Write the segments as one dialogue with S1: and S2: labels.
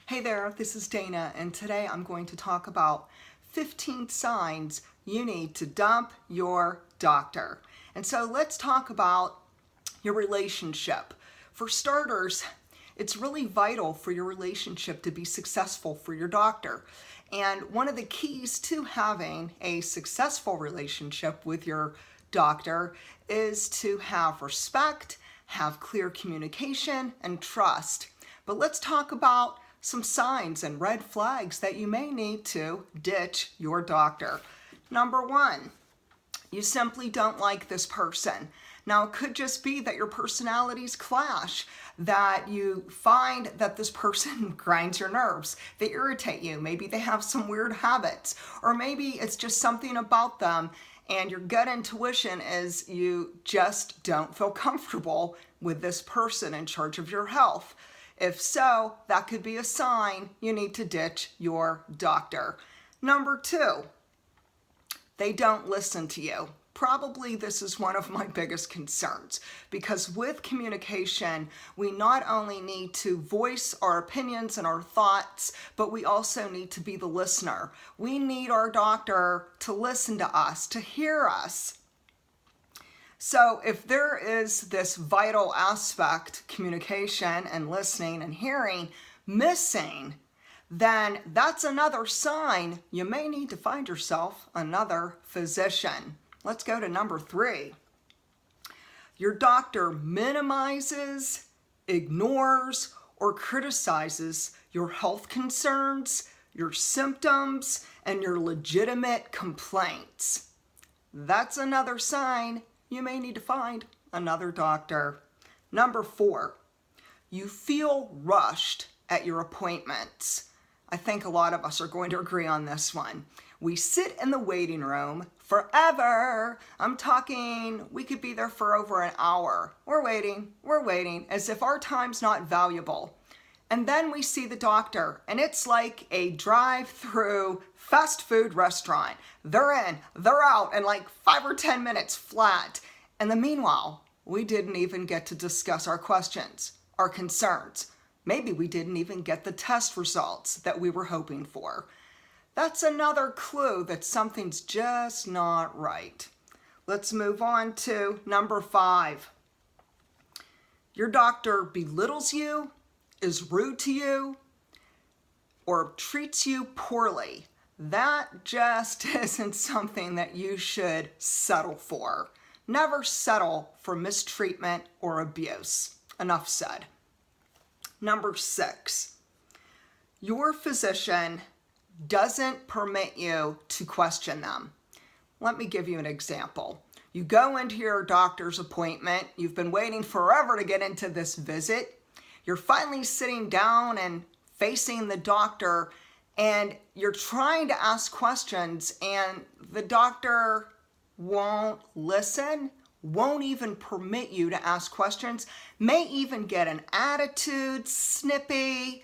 S1: Hey there, this is Dana, and today I'm going to talk about 15 signs you need to dump your doctor. And so let's talk about your relationship. For starters, it's really vital for your relationship to be successful for your doctor. And one of the keys to having a successful relationship with your doctor is to have respect, have clear communication, and trust. But let's talk about some signs and red flags that you may need to ditch your doctor. Number one, you simply don't like this person. Now, it could just be that your personalities clash, that you find that this person grinds your nerves, they irritate you, maybe they have some weird habits, or maybe it's just something about them and your gut intuition is you just don't feel comfortable with this person in charge of your health. If so, that could be a sign you need to ditch your doctor. Number two, they don't listen to you. Probably this is one of my biggest concerns because with communication, we not only need to voice our opinions and our thoughts, but we also need to be the listener. We need our doctor to listen to us, to hear us. So if there is this vital aspect, communication and listening and hearing, missing, then that's another sign you may need to find yourself another physician. Let's go to number three. Your doctor minimizes, ignores, or criticizes your health concerns, your symptoms, and your legitimate complaints. That's another sign you may need to find another doctor. Number four, you feel rushed at your appointments. I think a lot of us are going to agree on this one. We sit in the waiting room forever. I'm talking, we could be there for over an hour. We're waiting, as if our time's not valuable. And then we see the doctor, and it's like a drive-through fast food restaurant. They're in, they're out in like 5 or 10 minutes flat. And the meanwhile, we didn't even get to discuss our questions, our concerns. Maybe we didn't even get the test results that we were hoping for. That's another clue that something's just not right. Let's move on to number five. Your doctor belittles you, is rude to you, or treats you poorly. That just isn't something that you should settle for. Never settle for mistreatment or abuse. Enough said. Number six, your physician doesn't permit you to question them. Let me give you an example. You go into your doctor's appointment. You've been waiting forever to get into this visit. You're finally sitting down and facing the doctor, and you're trying to ask questions, and the doctor won't listen, won't even permit you to ask questions, may even get an attitude, snippy,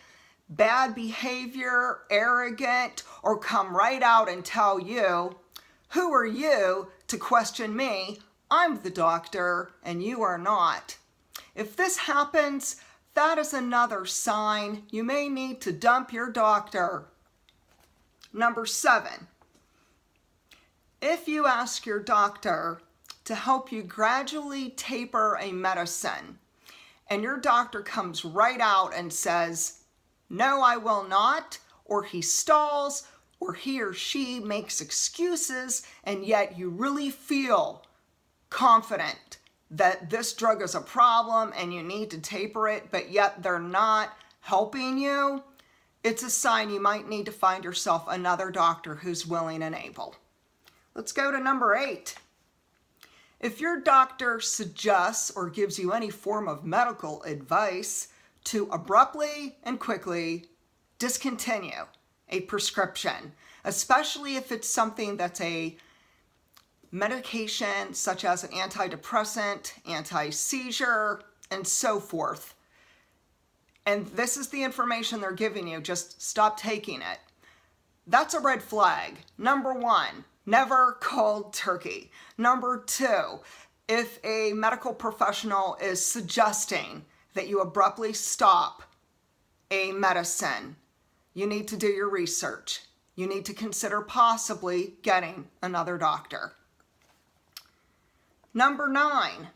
S1: bad behavior, arrogant, or come right out and tell you, who are you to question me? I'm the doctor and you are not. If this happens, that is another sign you may need to dump your doctor. Number seven, if you ask your doctor to help you gradually taper a medicine, and your doctor comes right out and says, no, I will not, or he stalls, or he or she makes excuses, and yet you really feel confident that this drug is a problem and you need to taper it, but yet they're not helping you, it's a sign you might need to find yourself another doctor who's willing and able. Let's go to number eight. If your doctor suggests or gives you any form of medical advice to abruptly and quickly discontinue a prescription, especially if it's something that's a medication such as an antidepressant, anti-seizure, and so forth, and this is the information they're giving you, just stop taking it. That's a red flag. Number one, never cold turkey. Number two, if a medical professional is suggesting that you abruptly stop a medicine, you need to do your research. You need to consider possibly getting another doctor. Number 9,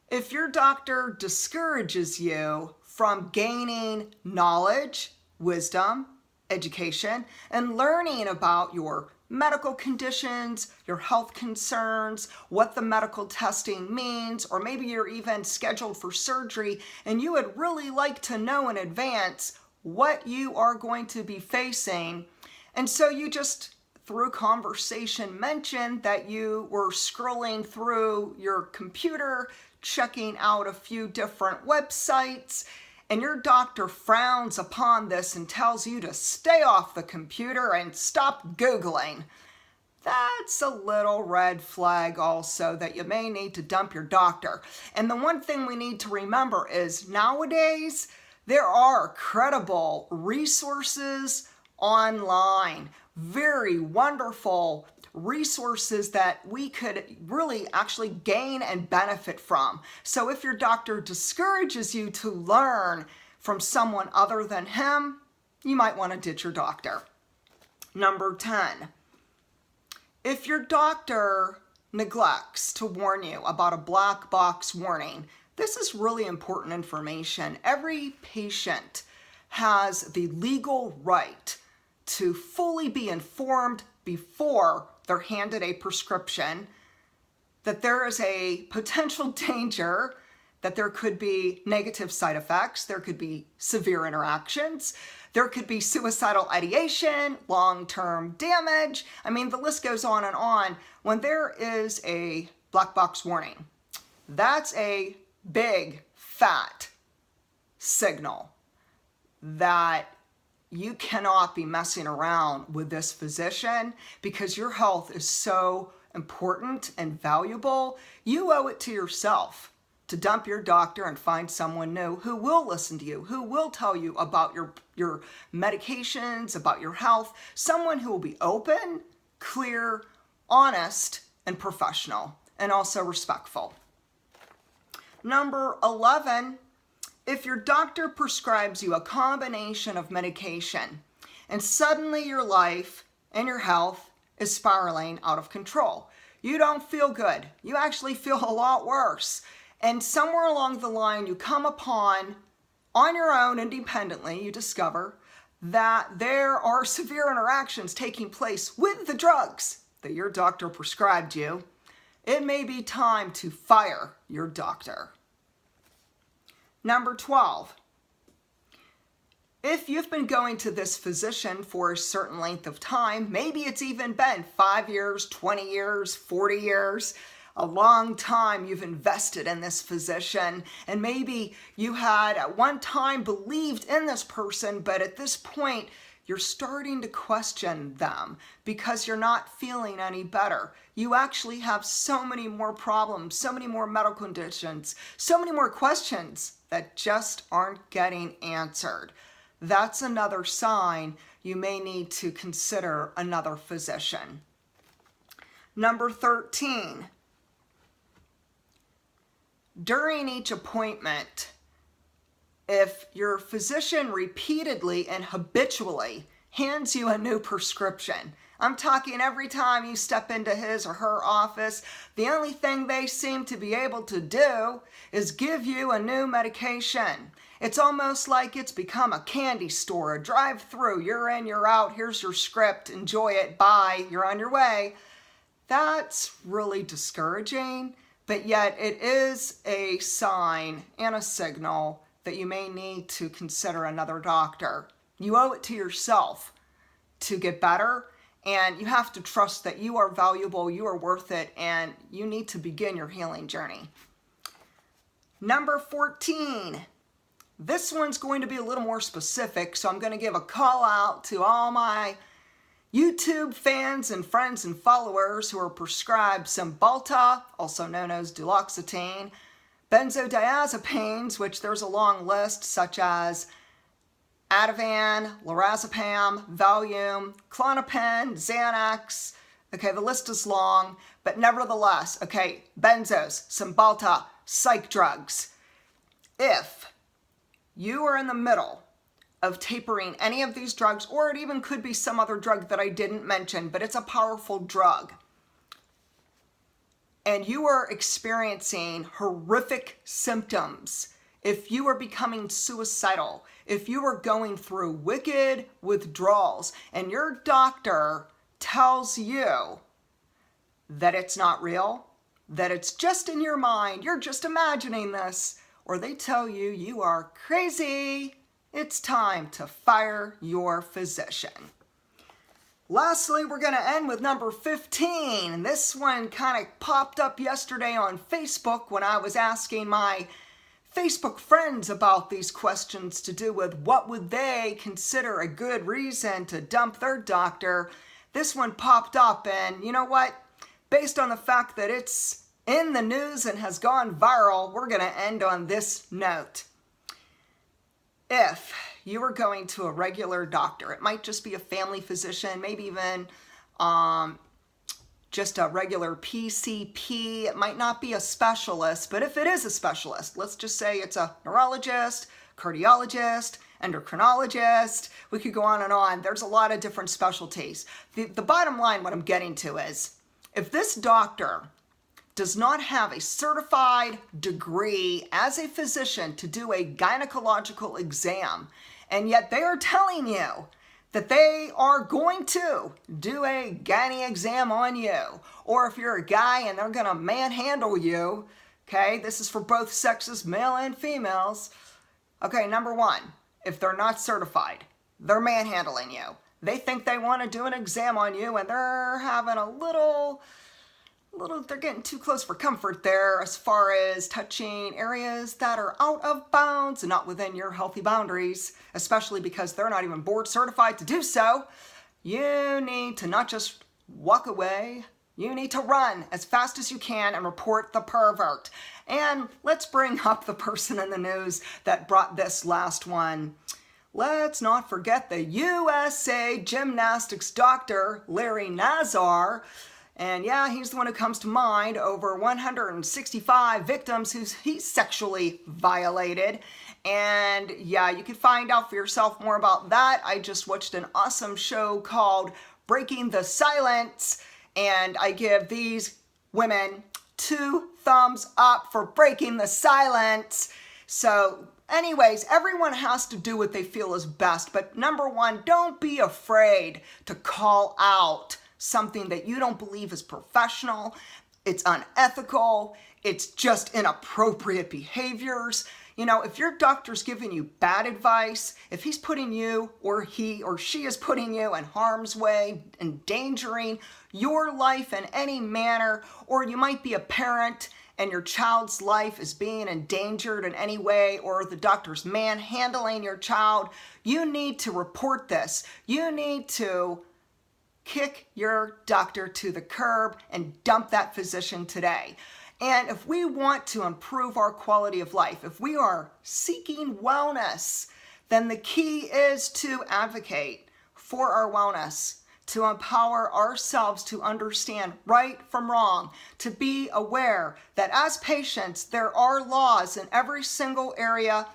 S1: if your doctor discourages you from gaining knowledge, wisdom, education, and learning about your medical conditions, your health concerns, what the medical testing means, or maybe you're even scheduled for surgery and you would really like to know in advance what you are going to be facing. And so you just, through conversation, mentioned that you were scrolling through your computer, checking out a few different websites, and your doctor frowns upon this and tells you to stay off the computer and stop Googling. That's a little red flag also that you may need to dump your doctor. And the one thing we need to remember is nowadays there are credible resources online, very wonderful resources that we could really actually gain and benefit from. So if your doctor discourages you to learn from someone other than him, you might want to ditch your doctor. Number 10, if your doctor neglects to warn you about a black box warning, this is really important information. Every patient has the legal right to fully be informed before they're handed a prescription that there is a potential danger, that there could be negative side effects, there could be severe interactions, there could be suicidal ideation, long-term damage. I mean, the list goes on and on. When there is a black box warning, that's a big, fat signal that you cannot be messing around with this physician because your health is so important and valuable. You owe it to yourself to dump your doctor and find someone new who will listen to you, who will tell you about your medications, about your health, someone who will be open, clear, honest, and professional, and also respectful. Number 11, if your doctor prescribes you a combination of medication and suddenly your life and your health is spiraling out of control, you don't feel good. You actually feel a lot worse. And somewhere along the line, you come upon, on your own, independently, you discover that there are severe interactions taking place with the drugs that your doctor prescribed you. It may be time to fire your doctor. Number 12, if you've been going to this physician for a certain length of time, maybe it's even been 5 years, 20 years, 40 years, a long time you've invested in this physician, and maybe you had at one time believed in this person, but at this point you're starting to question them because you're not feeling any better. You actually have so many more problems, so many more medical conditions, so many more questions that just aren't getting answered. That's another sign you may need to consider another physician. Number 13, during each appointment, if your physician repeatedly and habitually hands you a new prescription, I'm talking every time you step into his or her office, the only thing they seem to be able to do is give you a new medication. It's almost like it's become a candy store, a drive-through. You're in, you're out, here's your script, enjoy it, bye, you're on your way. That's really discouraging, but yet it is a sign and a signal that you may need to consider another doctor. You owe it to yourself to get better, and you have to trust that you are valuable, you are worth it, and you need to begin your healing journey. Number 14. This one's going to be a little more specific, so I'm going to give a call out to all my YouTube fans and friends and followers who are prescribed Cymbalta, also known as duloxetine, benzodiazepines, which there's a long list, such as Ativan, lorazepam, Valium, Klonopin, Xanax. Okay, the list is long, but nevertheless, okay, benzos, Cymbalta, psych drugs. If you are in the middle of tapering any of these drugs, or it even could be some other drug that I didn't mention, but it's a powerful drug, and you are experiencing horrific symptoms, if you are becoming suicidal, if you are going through wicked withdrawals, and your doctor tells you that it's not real, that it's just in your mind, you're just imagining this, or they tell you you are crazy, it's time to fire your physician. Lastly, we're going to end with number 15. This one kind of popped up yesterday on Facebook when I was asking my Facebook friends about these questions to do with what would they consider a good reason to dump their doctor. This one popped up, and you know what? Based on the fact that it's in the news and has gone viral, we're going to end on this note. If you are going to a regular doctor, it might just be a family physician, maybe even just a regular PCP. It might not be a specialist, but if it is a specialist, let's just say it's a neurologist, cardiologist, endocrinologist, we could go on and on. There's a lot of different specialties. The bottom line, what I'm getting to is, if this doctor does not have a certified degree as a physician to do a gynecological exam, and yet they are telling you that they are going to do a gynae exam on you, or if you're a guy and they're going to manhandle you, okay, this is for both sexes, male and females. Okay, number one, if they're not certified, they're manhandling you. They think they want to do an exam on you, and they're having a little, they're getting too close for comfort there as far as touching areas that are out of bounds and not within your healthy boundaries, especially because they're not even board certified to do so. You need to not just walk away, you need to run as fast as you can and report the pervert. And let's bring up the person in the news that brought this last one. Let's not forget the USA gymnastics doctor, Larry Nassar. And yeah, he's the one who comes to mind. Over 165 victims who he sexually violated. And yeah, you can find out for yourself more about that. I just watched an awesome show called Breaking the Silence, and I give these women 2 thumbs up for breaking the silence. So anyways, everyone has to do what they feel is best. But number one, don't be afraid to call out something that you don't believe is professional, it's unethical, it's just inappropriate behaviors. You know, if your doctor's giving you bad advice, if he's putting you, or he or she is putting you in harm's way, endangering your life in any manner, or you might be a parent and your child's life is being endangered in any way, or the doctor's manhandling your child, you need to report this. You need to kick your doctor to the curb and dump that physician today. And if we want to improve our quality of life, if we are seeking wellness, then the key is to advocate for our wellness, to empower ourselves to understand right from wrong, to be aware that as patients, there are laws in every single area,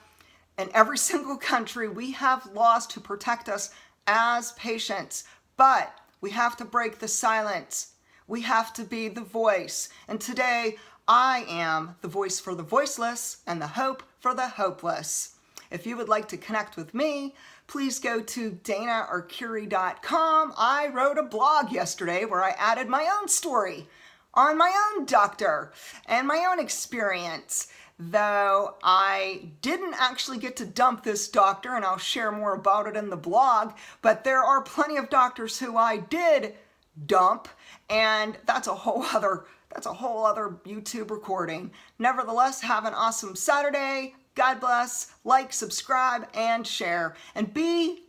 S1: in every single country. We have laws to protect us as patients, but we have to break the silence. We have to be the voice. And today, I am the voice for the voiceless and the hope for the hopeless. If you would like to connect with me, please go to DanaArcuri.com. I wrote a blog yesterday where I added my own story on my own doctor and my own experience. Though I didn't actually get to dump this doctor, and I'll share more about it in the blog, but there are plenty of doctors who I did dump, and that's a whole other YouTube recording. Nevertheless, have an awesome Saturday. God bless. Like, subscribe, and share. And be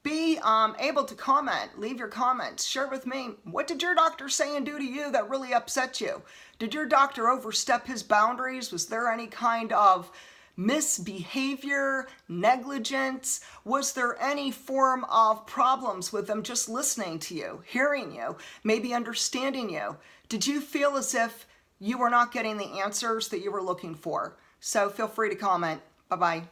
S1: able to comment. Leave your comments. Share with me. What did your doctor say and do to you that really upset you? Did your doctor overstep his boundaries? Was there any kind of misbehavior, negligence? Was there any form of problems with them just listening to you, hearing you, maybe understanding you? Did you feel as if you were not getting the answers that you were looking for? So feel free to comment. Bye-bye.